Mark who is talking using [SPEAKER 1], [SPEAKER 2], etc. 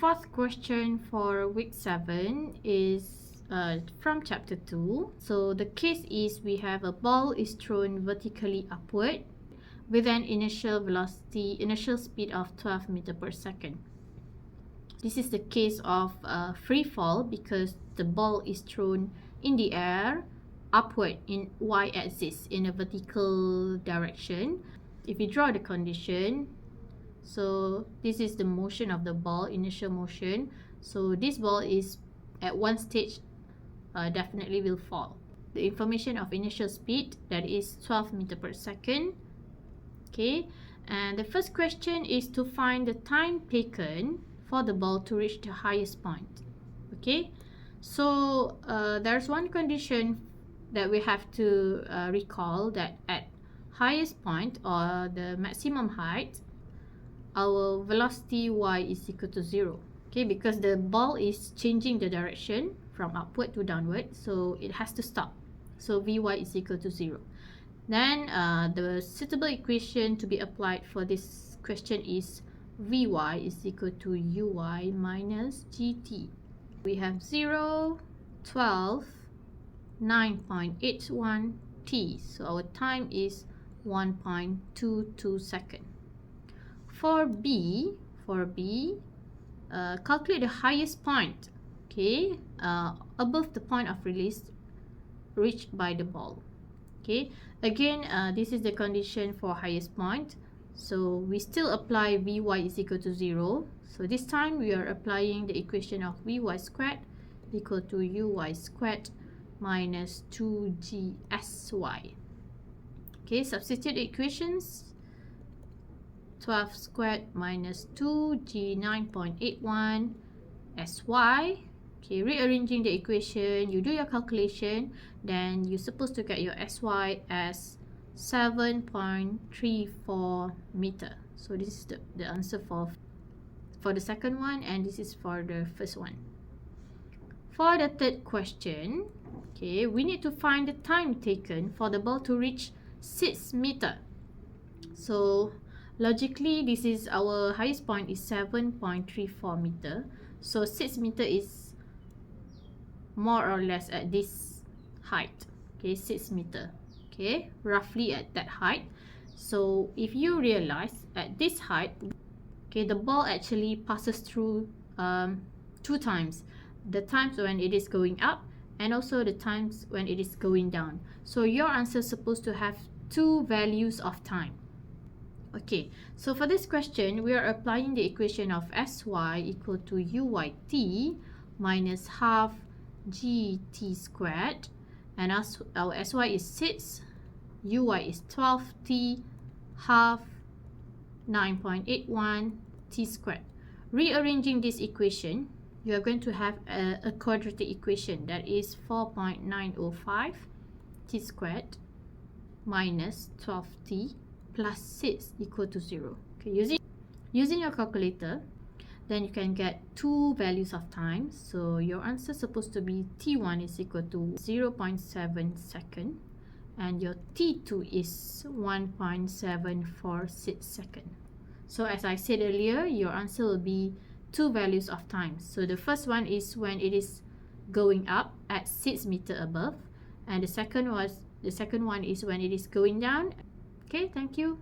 [SPEAKER 1] fourth question for week 7 is from chapter 2. So the case is we have a ball is thrown vertically upward with an initial speed of 12 meters per second. This is the case of free fall because the ball is thrown in the air upward in y-axis in a vertical direction. If you draw the condition, so this is the motion of the ball, initial motion. So this ball is at one stage definitely will fall. The information of initial speed, that is 12 meters per second. Okay, and the first question is to find the time taken for the ball to reach the highest point. Okay, so there's one condition that we have to recall, that at highest point or the maximum height, our velocity y is equal to 0. Okay, because the ball is changing the direction from upward to downward, so it has to stop. So Vy is equal to 0. Then the suitable equation to be applied for this question is Vy is equal to Uy minus Gt. We have 0, 12, 9.81 t. So our time is 1.22 seconds. For B, calculate the highest point, okay, above the point of release reached by the ball. Okay, again, this is the condition for highest point. So we still apply Vy is equal to 0. So this time we are applying the equation of Vy squared equal to Uy squared minus 2GSy. Okay, substitute the equations. 12 squared minus 2G 9.81 Sy. Okay, rearranging the equation, you do your calculation, then you're supposed to get your Sy as 7.34 meter. So this is the answer for the second one, and this is for the first one. For the third question, okay, we need to find the time taken for the ball to reach 6 meter. So logically, this is our highest point is 7.34 meter. So 6 meter is more or less at this height. Okay, 6 meter. Okay, roughly at that height. So if you realize at this height, okay, the ball actually passes through 2 times. The times when it is going up and also the times when it is going down. So your answer is supposed to have 2 values of time. Okay, so for this question, we are applying the equation of Sy equal to Uyt minus half Gt squared, and our Sy is 6, Uy is 12t, half 9.81 t squared. Rearranging this equation, you are going to have a quadratic equation, that is 4.905 t squared minus 12t plus 6 equal to 0. Okay, using your calculator, then you can get 2 values of time. So your answer is supposed to be T1 is equal to 0.7 second and your T2 is 1.746 second. So as I said earlier, your answer will be 2 values of time. So the first one is when it is going up at 6 meters above, and the second one is when it is going down. Okay, thank you.